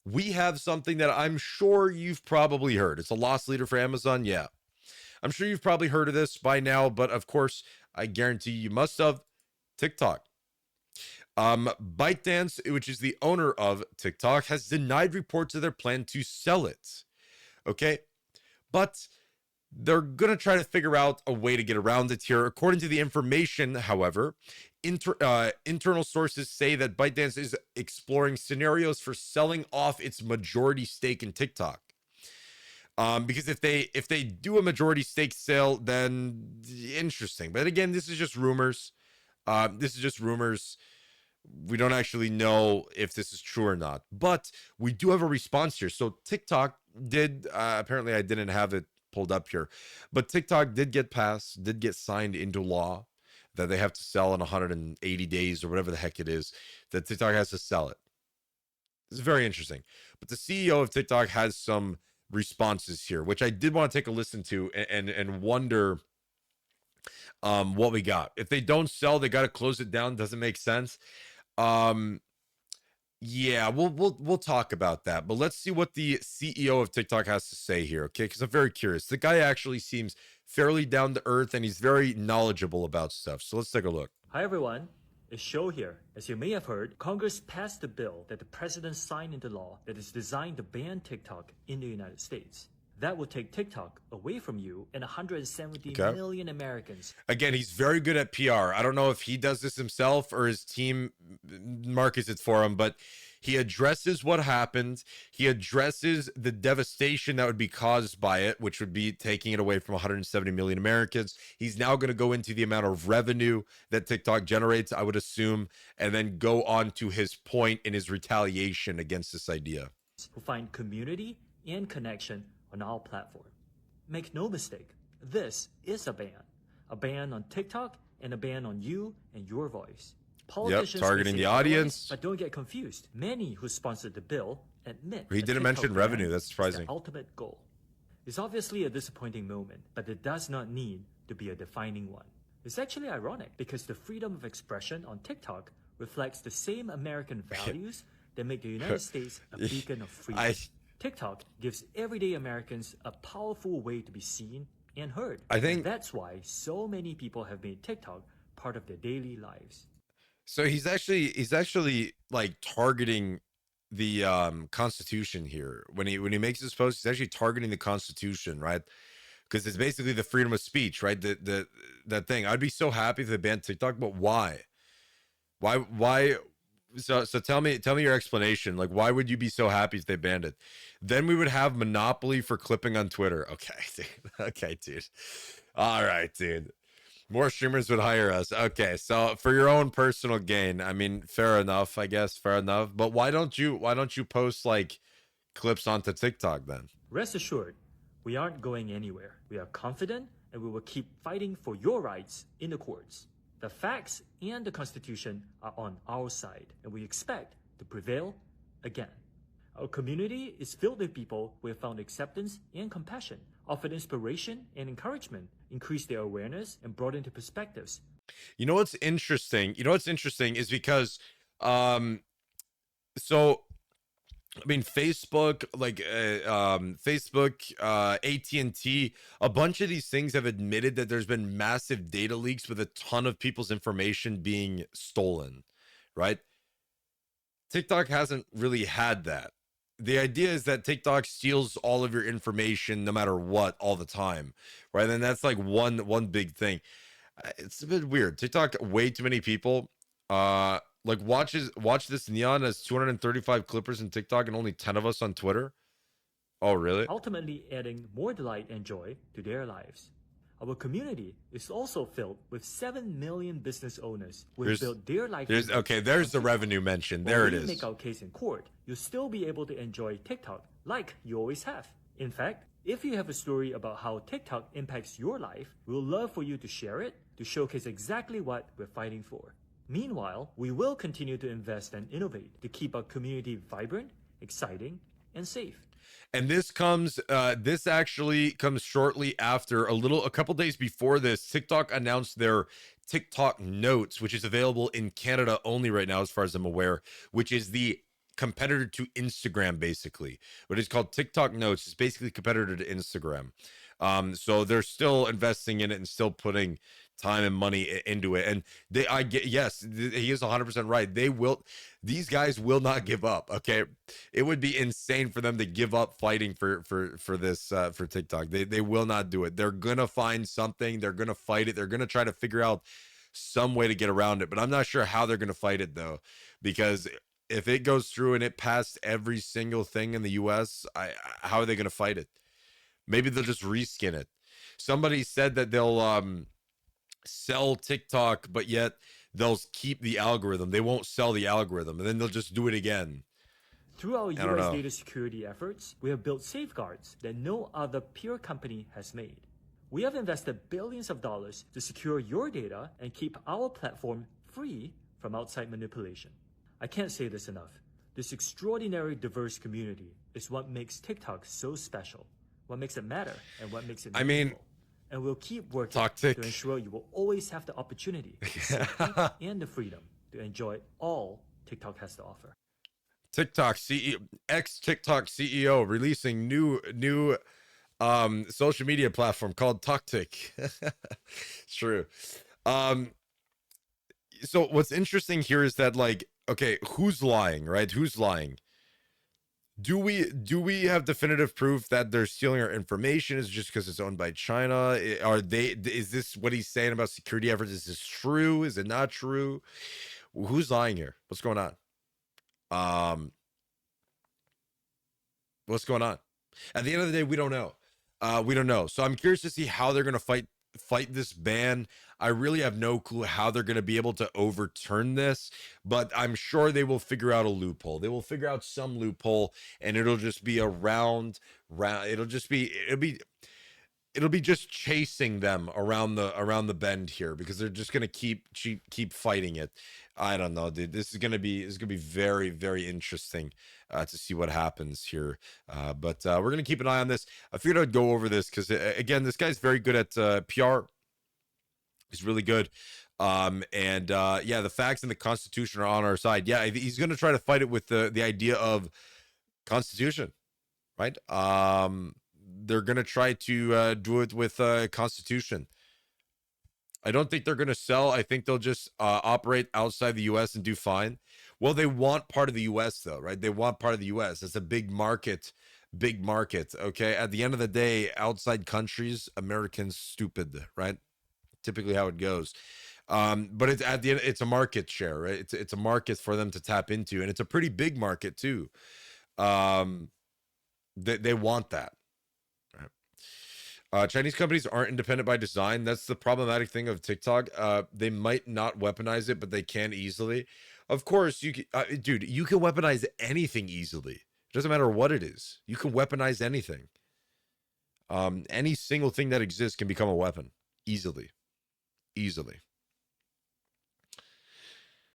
we have something that I'm sure you've probably heard. It's a loss leader for Amazon. Yeah. I'm sure you've probably heard of this by now, but of course, I guarantee you must have. TikTok. ByteDance, which is the owner of TikTok, has denied reports of their plan to sell it. Okay. But they're going to try to figure out a way to get around it here. According to the information, however, internal sources say that ByteDance is exploring scenarios for selling off its majority stake in TikTok. Because if they do a majority stake sale, then interesting. But again, this is just rumors. We don't actually know if this is true or not. But we do have a response here. So TikTok did, apparently I didn't have it pulled up here, but TikTok did get passed, did get signed into law that they have to sell in 180 days or whatever the heck it is, that TikTok has to sell it. This is very interesting. But the CEO of TikTok has some responses here, which I did want to take a listen to and wonder what we got. If they don't sell, they got to close it down. Doesn't make sense. Yeah, we'll talk about that, but let's see what the CEO of TikTok has to say here, okay? Because I'm very curious. The guy actually seems fairly down to earth, and he's very knowledgeable about stuff. So let's take a look. Hi everyone, it's Show here. As you may have heard, Congress passed a bill that the president signed into law that is designed to ban TikTok in the United States. That will take TikTok away from you and 170 million Americans. Again, he's very good at PR. I don't know if he does this himself or his team markets it for him, but he addresses what happened. He addresses the devastation that would be caused by it, which would be taking it away from 170 million Americans. He's now going to go into the amount of revenue that TikTok generates, I would assume, and then go on to his point in his retaliation against this idea. Who find community and connection on our platform. Make no mistake, this is a ban on TikTok and a ban on you and your voice. Politicians targeting the audience. But don't get confused. Many who sponsored the bill admit he didn't mention revenue. That's surprising. The ultimate goal. It's obviously a disappointing moment, but it does not need to be a defining one. It's actually ironic because the freedom of expression on TikTok reflects the same American values that make the United States a beacon of freedom. TikTok gives everyday Americans a powerful way to be seen and heard. I think that's why so many people have made TikTok part of their daily lives. So he's actually like targeting the Constitution here. When he makes this post, he's actually targeting the Constitution, right? Because it's basically the freedom of speech, right? That thing. I'd be so happy if they banned TikTok, but why? Why? So tell me your explanation. Like, why would you be so happy if they banned it? Then we would have monopoly for clipping on Twitter. Okay, dude. Okay, dude. All right, dude. More streamers would hire us. Okay, so for your own personal gain, I mean, fair enough, I guess, fair enough. But why don't you post like clips onto TikTok then? Rest assured, we aren't going anywhere. We are confident and we will keep fighting for your rights in the courts. The facts and the Constitution are on our side, and we expect to prevail again. Our community is filled with people who have found acceptance and compassion, offered inspiration and encouragement, increased their awareness, and brought into perspectives. You know what's interesting? Is because, I mean, Facebook, AT&T, a bunch of these things have admitted that there's been massive data leaks with a ton of people's information being stolen, right? TikTok hasn't really had that. The idea is that TikTok steals all of your information no matter what all the time, right? And that's like one big thing. It's a bit weird. TikTok, way too many people. Watch this. Neon has 235 clippers in TikTok and only 10 of us on Twitter. Oh, really? Ultimately adding more delight and joy to their lives. Our community is also filled with 7 million business owners who have built their life. There's the revenue mentioned. There it is. When we make our case in court, you'll still be able to enjoy TikTok like you always have. In fact, if you have a story about how TikTok impacts your life, we'll love for you to share it to showcase exactly what we're fighting for. Meanwhile, we will continue to invest and innovate to keep our community vibrant, exciting, and safe. And this actually comes shortly after, a couple days before this, TikTok announced their TikTok Notes, which is available in Canada only right now, as far as I'm aware, which is the competitor to Instagram, basically. What is called TikTok Notes is basically competitor to Instagram. So they're still investing in it and still putting time and money into it. And I get, yes, he is 100% right. These guys will not give up. Okay, it would be insane for them to give up fighting for this for TikTok. They will not do it. They're gonna find something. They're gonna fight it. They're gonna try to figure out some way to get around it. But I'm not sure how they're gonna fight it though, because if it goes through and it passed every single thing in the U.S., how are they gonna fight it? Maybe they'll just reskin it. Somebody said that they'll sell TikTok, but yet they'll keep the algorithm. They won't sell the algorithm, and then they'll just do it again. Through our I don't US know. data security efforts, we have built safeguards that no other peer company has made. We have invested billions of dollars to secure your data and keep our platform free from outside manipulation. I can't say this enough. This extraordinary diverse community is what makes TikTok so special, what makes it matter, and what makes it meaningful. And we'll keep working to ensure you will always have the opportunity, the safety, and the freedom to enjoy all TikTok has to offer. TikTok CEO, ex-TikTok CEO, releasing new social media platform called TokTik. It's true. So what's interesting here is that, like, okay, who's lying, right? Who's lying? Do we have definitive proof that they're stealing our information? Is it just because it's owned by China? Are they? Is this what he's saying about security efforts? Is this true? Is it not true? Who's lying here? What's going on? What's going on? At the end of the day, we don't know. We don't know. So I'm curious to see how they're going to fight this ban. I really have no clue how they're going to be able to overturn this, but I'm sure they will figure out a loophole. They will figure out some loophole, and it'll just be a round. It'll be just chasing them around the bend here, because they're just gonna keep fighting it. I don't know, dude. This is gonna be very, very interesting to see what happens here. But we're gonna keep an eye on this. I figured I'd go over this because, again, this guy's very good at PR. He's really good. Yeah, the facts and the Constitution are on our side. Yeah, he's gonna try to fight it with the idea of Constitution, right? They're gonna try to do it with Constitution. I don't think they're gonna sell. I think they'll just operate outside the U.S. and do fine. Well, they want part of the U.S. though, right? They want part of the U.S. It's a big market, big market. Okay. At the end of the day, outside countries, Americans stupid, right? Typically how it goes. But it's at the end, it's a market share, right? It's a market for them to tap into, and it's a pretty big market too. They want that. Chinese companies aren't independent by design. That's the problematic thing of TikTok. They might not weaponize it, but they can easily. Of course, you can, dude. You can weaponize anything easily. It doesn't matter what it is. You can weaponize anything. Any single thing that exists can become a weapon easily.